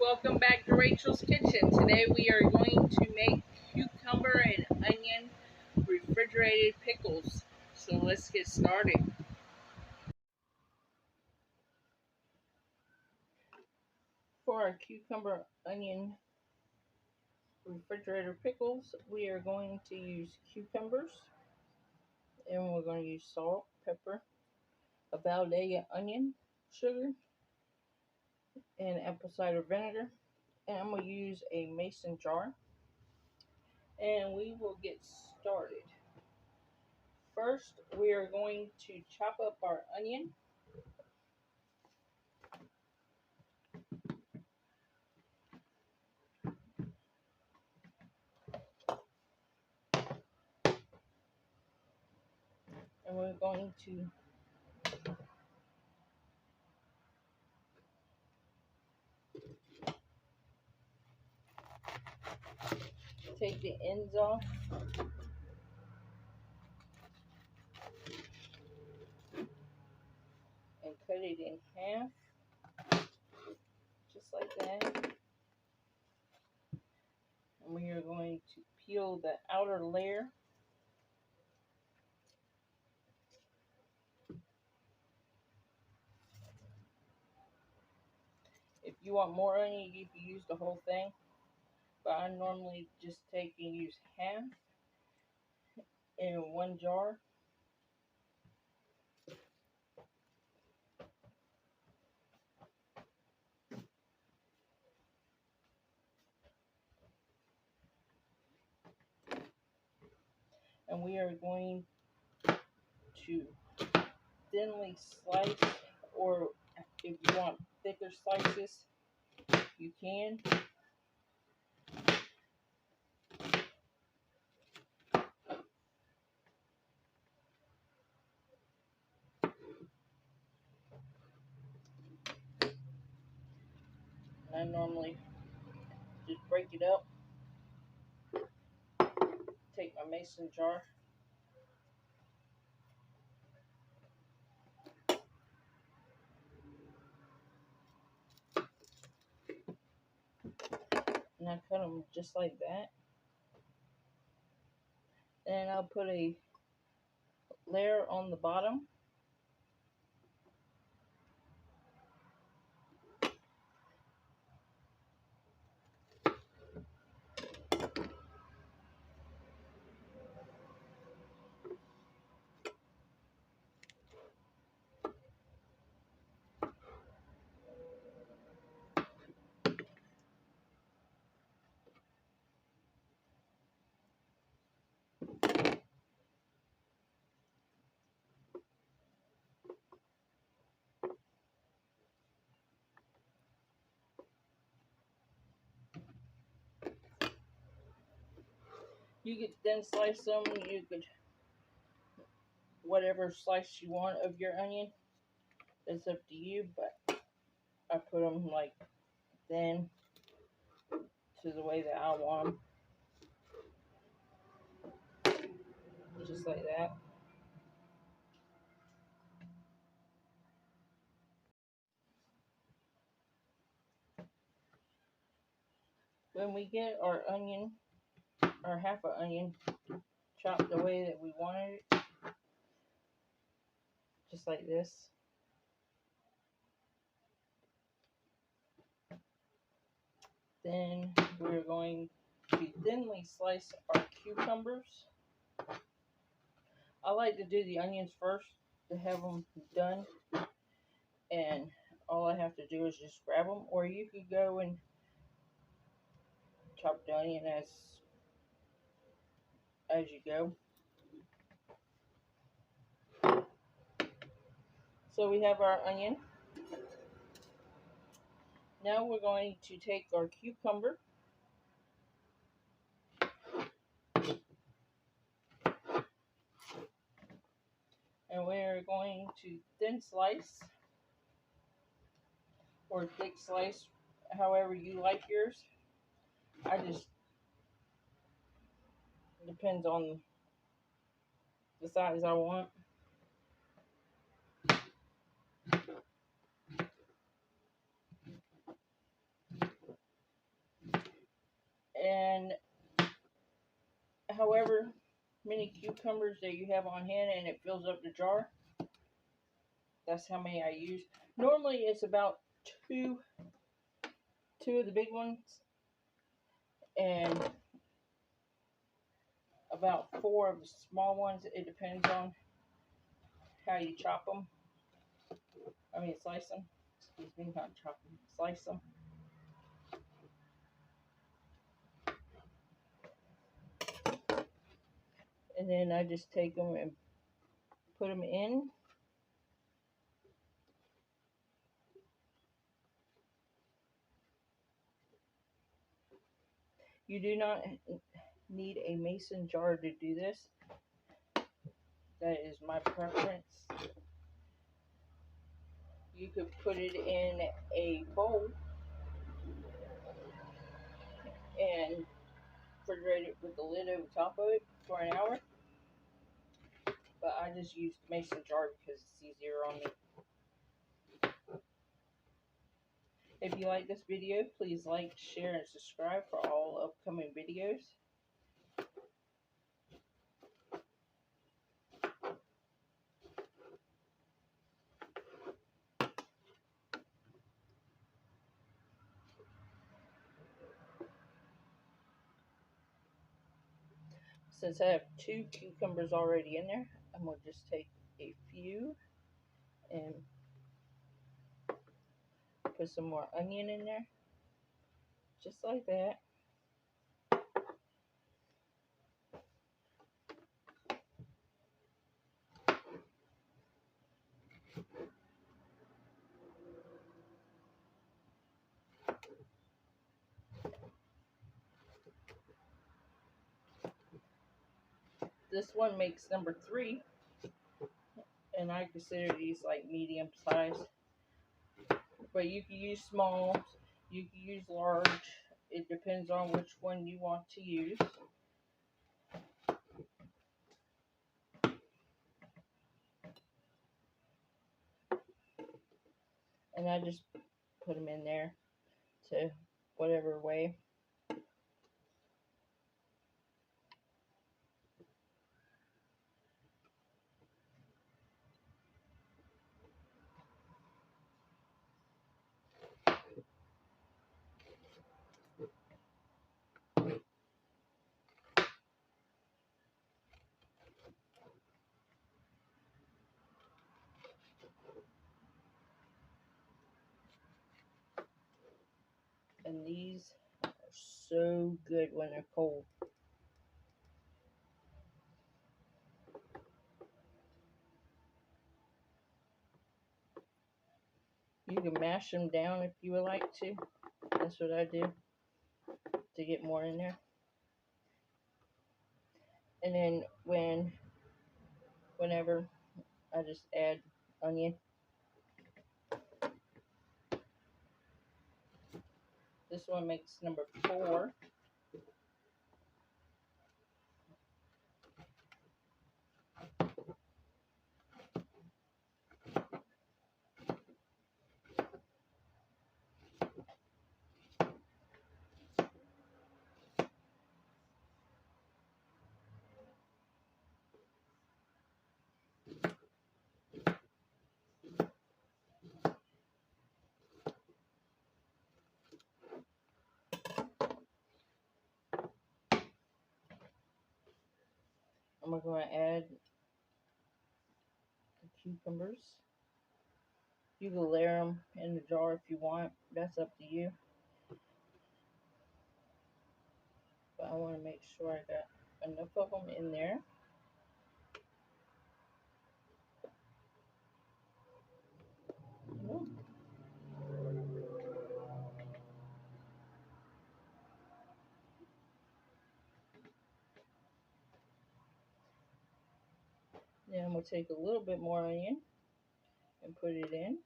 Welcome back to Rachel's Kitchen. Today we are going to make cucumber and onion refrigerated pickles. So let's get started. For our cucumber onion refrigerator pickles, we are going to use cucumbers, and we're going to use salt, pepper, a Valdea onion, sugar, and apple cider vinegar. And I'm going to use a mason jar, and we will get started. First, we are going to chop up our onion. And we're going to take the ends off and cut it in half, just like that. And we are going to peel the outer layer. If you want more onion, you can use the whole thing, but I normally just take and use half in one jar. And we are going to thinly slice, or if you want thicker slices, you can. And I normally just break it up, take my mason jar, and I cut them just like that. And I'll put a layer on the bottom. You could then slice them. You could, whatever slice you want of your onion, it's up to you, but I put them like thin to the way that I want them, just like that. When we get our onion, or half an onion, chopped the way that we wanted it, just like this, then we're going to thinly slice our cucumbers. I like to do the onions first to have them done, and all I have to do is just grab them, or you could go and chop the onion as you go. So we have our onion. Now we're going to take our cucumber, and we're going to thin slice or thick slice, however you like yours. I just, depends on the size I want. cucumbers that you have on hand and it fills up the jar. That's how many I use. Normally it's about two of the big ones and about 4 of the small ones. It depends on how you chop them. I mean, slice them. Excuse me, not chop them. Slice them. And then I just take them and put them in. You do not need a mason jar to do this. That is my preference. You could put it in a bowl and refrigerate it with the lid over top of it for an hour. But I just use the mason jar because it's easier on me. If you like this video, please like, share, and subscribe for all upcoming videos. Since I have 2 cucumbers already in there, I'm going to just take a few and put some more onion in there. Just like that. This one makes number 3, and I consider these like medium size. But you can use small, you can use large. It depends on which one you want to use. And I just put them in there to whatever way. And these are so good when they're cold. You can mash them down if you would like to. That's what I do to get more in there. And then whenever I just add onion. This one makes number 4. I'm going to add the cucumbers. You can layer them in the jar if you want. That's up to you. But I want to make sure I got enough of them in there. Then I'm going to take a little bit more onion and put it in.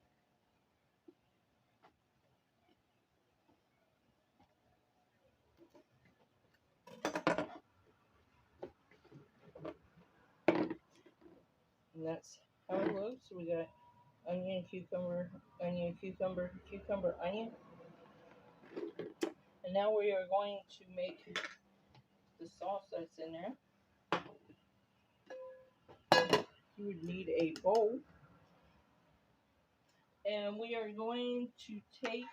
And that's how it looks. We got onion, cucumber, onion, cucumber, cucumber, onion. And now we are going to make the sauce that's in there. you would need a bowl. And we are going to take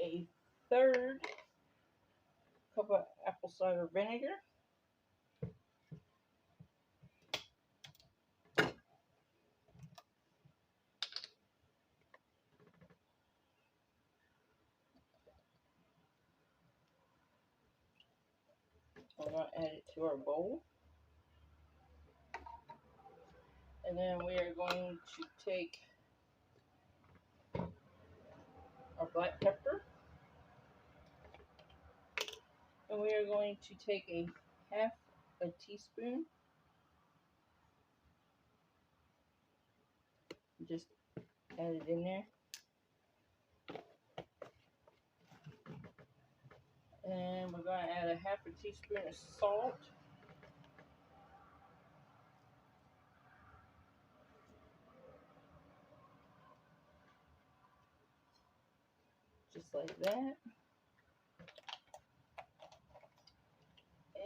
a third cup of apple cider vinegar. We're going to add it to our bowl. And then we are going to take our black pepper. And we are going to take a half a teaspoon. Just add it in there. And we're going to add a half a teaspoon of salt. Just like that.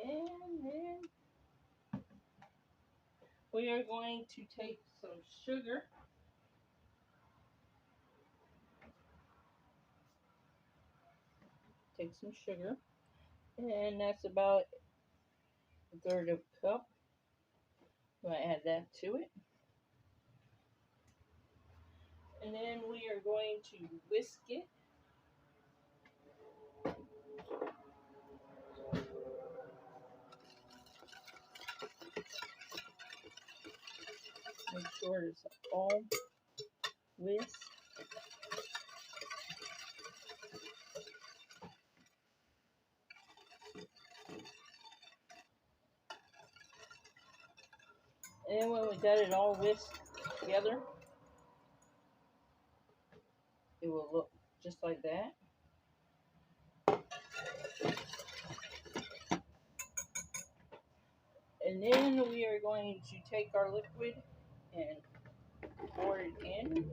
And then we are going to take some sugar. Take some sugar. And that's about a third of a cup. I'm going to add that to it. And then we are going to whisk it. Make sure it's all whisked. And when we got it all whisked together, it will look just like that. And then we are going to take our liquid and pour it in.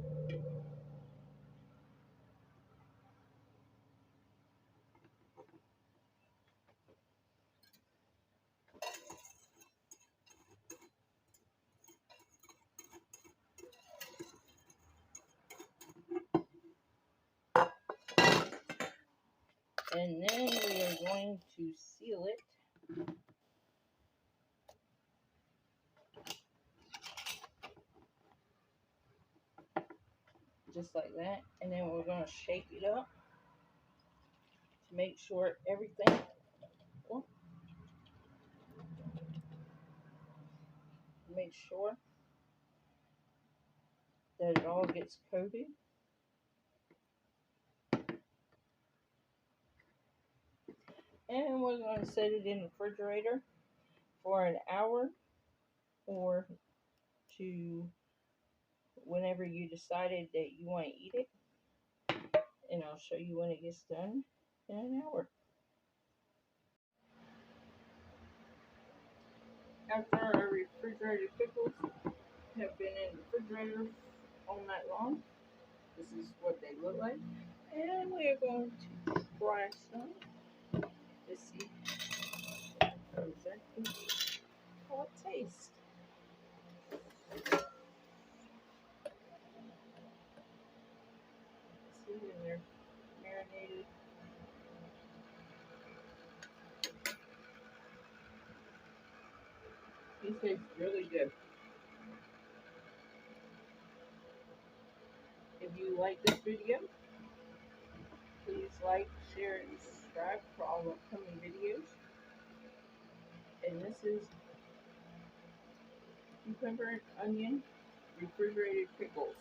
And then we are going to seal it. Just like that. And then we're going to shake it up to make sure everything, make sure that it all gets coated. And we're going to set it in the refrigerator for an hour or to whenever you decided that you want to eat it. And I'll show you when it gets done in an hour. After our refrigerated pickles have been in the refrigerator all night long, this is what they look like. And we are going to try some to see exactly how it tastes. See, and they're marinated. These taste really good. If you like this video, please like, share, and subscribe for all upcoming videos. And this is cucumber and onion refrigerated pickles.